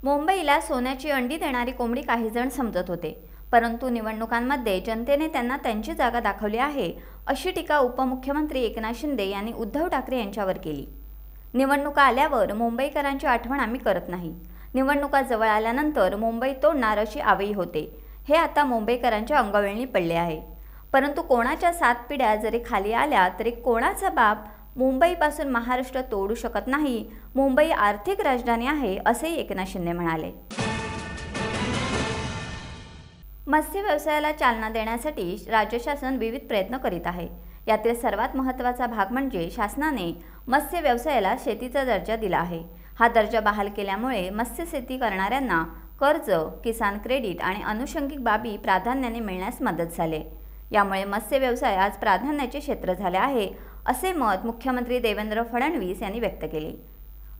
मुंबईला सोन्याची अंडी देणारी कोंबडी काही जण समजत होते, परंतु निवडणुकांमध्ये जनतेने त्यांना त्यांची जागा दाखवली आहे, अशी टीका उपमुख्यमंत्री एकनाथ शिंदे यांनी उद्धव ठाकरे यांच्यावर केली। निवडणुका आल्यावर मुंबईकरांची आठवण आम्ही करत नाही, निवडणुका जवळ आल्यानंतर मुंबई तोडणार अशी आवई होते, हे आता मुंबईकरांच्या अंगवळणी पडले आहे। परंतु कोणाच्या 7 पिढ्या जरी खाली आल्या तरी कोणाचा बाप मुंबईपासून महाराष्ट्र तोडू शकत नाही। मुंबई आर्थिक राजधानी आहे, असेही एकनाथ शिंदे म्हणाले। मत्स्य व्यवसायाला चालना देण्यासाठी राज्य शासन विविध प्रयत्न करीत आहे। यातील सर्वात महत्त्वाचा भाग म्हणजे शासनाने मत्स्य व्यवसायाला शेतीचा दर्जा दिला आहे। हा दर्जा बहाल केल्यामुळे मत्स्य शेती करणाऱ्यांना कर्ज, किसान क्रेडिट आणि अनुषंगिक बाबी प्राधान्याने मिळण्यास मदत झाली। यामुळे मत्स्य व्यवसाय आज प्राधान्याचे क्षेत्र झाले आहे, असे मत मुख्यमंत्री देवेंद्र फडणवीस यांनी व्यक्त केले।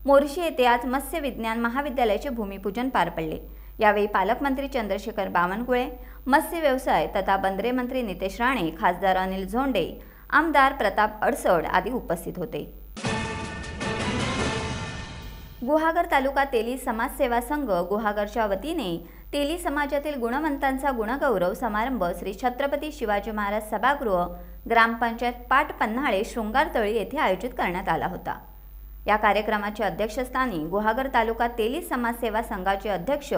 मोर्शी येथे आज मत्स्य विज्ञान महाविद्यालयाचे भूमिपूजन पार पडले। यावेळी पालकमंत्री चंद्रशेखर बावनकुळे, मत्स्य व्यवसाय तथा बंदरे मंत्री नितेश राणे, खासदार अनिल झोंडे, आमदार प्रताप अडसड आदी उपस्थित होते। गुहागर तालुका तेली समाज सेवा संघ गुहागरच्या वतीने तेली समाजातील गुणवंतांचा गुणगौरव समारंभ श्री छत्रपती शिवाजी महाराज सभागृह, ग्रामपंचायत पाट पन्हाळे, शृंगारतळी येथे आयोजित करण्यात आला होता। या कार्यक्रमाच्या अध्यक्षस्थानी गुहागर तालुका तेली समाज सेवा संघाचे अध्यक्ष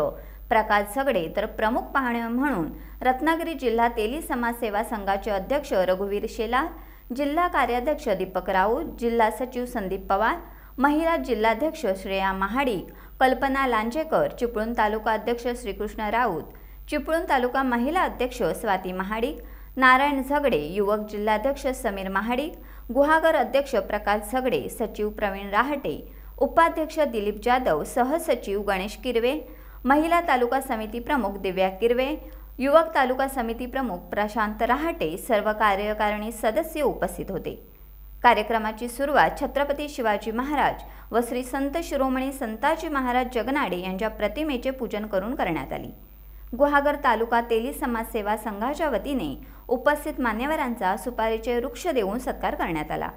प्रकाश झगडे, तर प्रमुख पाहुणे म्हणून रत्नागिरी जिल्हा तेली समाज सेवा संघाचे अध्यक्ष रघुवीर शेलार, जिल्हा कार्याध्यक्ष दीपक राऊत, जिल्हा सचिव संदीप पवार, महिला जिल्हाध्यक्ष श्रेया महाडिक, कल्पना लांजेकर, चिपळूण तालुका अध्यक्ष श्रीकृष्ण राऊत, चिपळूण तालुका महिला अध्यक्ष स्वाती महाडिक, नारायण झगडे, युवक जिल्हाध्यक्ष समीर महाडिक, गुहागर अध्यक्ष प्रकाश झगडे, सचिव प्रवीण राहटे, उपाध्यक्ष दिलीप जाधव, सहसचिव गणेश किरवे, महिला तालुका समिती प्रमुख दिव्या किरवे, युवक तालुका समिती प्रमुख प्रशांत राहटे, सर्व कार्यकारिणी सदस्य उपस्थित होते। कार्यक्रमाची सुरुवात छत्रपती शिवाजी महाराज व श्री संत शिरोमणी संताजी महाराज जगनाडे यांच्या प्रतिमेचे पूजन करून करण्यात आली। गुहागर तालुका तेली समाज सेवा संघाच्या वतीने उपस्थित मान्यवरांचा सुपारीचे वृक्ष देऊन सत्कार करण्यात आला।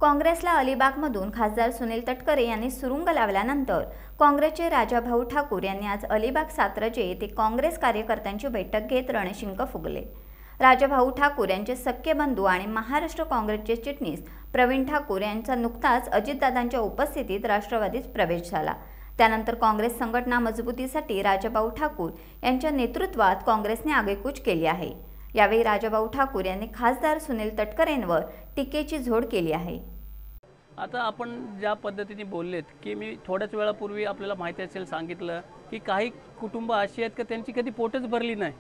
काँग्रेसला अलिबागमधून खासदार सुनील तटकरे यांनी सुरुंग लावल्यानंतर काँग्रेसचे राजाभाऊ ठाकूर यांनी आज अलिबाग सातरजे येथे काँग्रेस कार्यकर्त्यांची बैठक घेत रणशिंग फुगले। राजाभाऊ ठाकूर यांचे सख्खे बंधू आणि महाराष्ट्र काँग्रेसचे चिटणीस प्रवीण ठाकूर यांचा नुकताच अजितदादांच्या उपस्थितीत राष्ट्रवादीत प्रवेश झाला। त्यानंतर काँग्रेस संघटना मजबूतीसाठी राजाभाऊ ठाकूर यांच्या नेतृत्वात काँग्रेसने आगेकूच केली आहे। यावेळी राजाभाऊ ठाकूर यांनी खासदार सुनील तटकरेंवर टीकेची झोड केली आहे। आता आपण ज्या पद्धतीने बोललेत की मी थोड्याच वेळापूर्वी आपल्याला माहिती असेल सांगितलं की काही कुटुंब अशी आहेत की त्यांची कधी पोटच भरली नाही,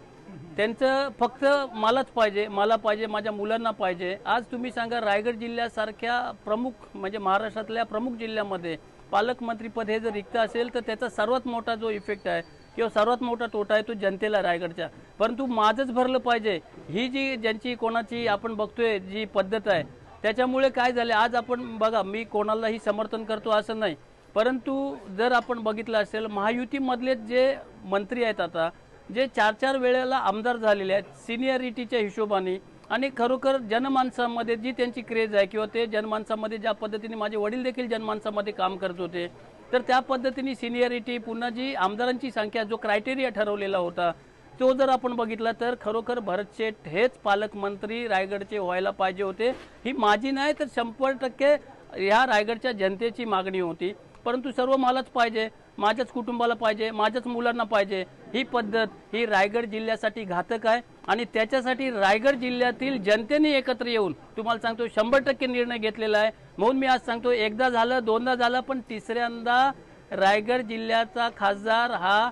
त्यांचं फक्त मलाच पाहिजे, मला पाहिजे, माझ्या मुलांना पाहिजे। आज तुम्ही सांगा रायगड जिल्ह्यासारख्या प्रमुख म्हणजे महाराष्ट्रातल्या प्रमुख जिल्ह्यामध्ये पालकमंत्रीपद हे जर रिक्त असेल तर त्याचा सर्वात मोठा जो इफेक्ट आहे किंवा सर्वात मोठा तोटा आहे तो जनतेला रायगडच्या। परंतु माझंच भरलं पाहिजे ही जी ज्यांची कोणाची आपण बघतोय जी पद्धत आहे, त्याच्यामुळे काय झाले आज आपण बघा, मी कोणालाही समर्थन करतो असं नाही, परंतु जर आपण बघितलं असेल महायुतीमधले जे मंत्री आहेत आता जे 4-4 वेळेला आमदार झालेले आहेत सिनियरिटीच्या हिशोबाने आणि खरोखर जनमानसामध्ये जी त्यांची क्रेज आहे किंवा ते जनमानसामध्ये ज्या पद्धतीने माझे वडील देखील जनमानसामध्ये काम करत होते, तर त्या पद्धतीने सिनियरिटी पुन्हा जी आमदारांची संख्या जो क्रायटेरिया ठरवलेला होता तो जर आपण बघितला तर खरोखर भरत शेठ हेच पालकमंत्री रायगडचे व्हायला पाहिजे होते। ही माझी नाही तर 100% ह्या रायगडच्या जनतेची मागणी होती। परंतु सर्व मलाच पाहिजे, माझ्याच कुटुंबाला पाहिजे, माझ्याच मुलांना पाहिजे, ही पद्धत ही रायगड जिल्ह्यासाठी घातक आहे आणि त्याच्यासाठी रायगड जिल्ह्यातील जनतेने एकत्र येऊन तुम्हाला सांगतो 100% निर्णय घेतलेला आहे। म्हणून मी आज सांगतो एकदा झालं, दोनदा झालं, पण तिसऱ्यांदा रायगड जिल्ह्याचा खासदार हा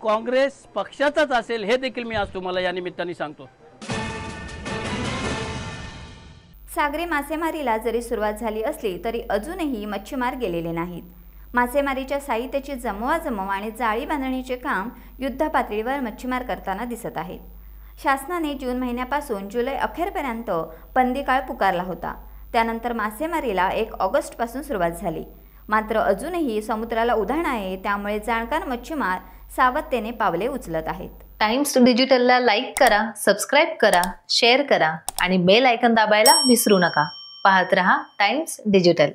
काँग्रेस पक्षाचाच असेल हे देखील मी आज तुम्हाला या निमित्ताने सांगतो। सागरी मासेमारीला जरी सुरुवात झाली असली तरी अजूनही मच्छीमार गेलेले नाहीत। मासेमारीच्या साहित्याची जमवाजमव आणि जाळी बांधणीचे काम युद्धपातळीवर मच्छीमार करताना दिसत आहेत। शासनाने जून महिन्यापासून जुलै अखेरपर्यंत बंदीकाळ पुकारला होता, त्यानंतर मासेमारीला 1 ऑगस्टपासून सुरुवात झाली। मात्र अजूनही समुद्राला उधाण आहे, त्यामुळे जाणकार मच्छीमार सावधतेने पावले उचलत आहेत। टाइम्स डिजिटलला लाईक करा, सबस्क्राइब करा, शेअर करा आणि बेल आयकॉन दाबायला विसरू नका। पाहत रहा टाइम्स डिजिटल।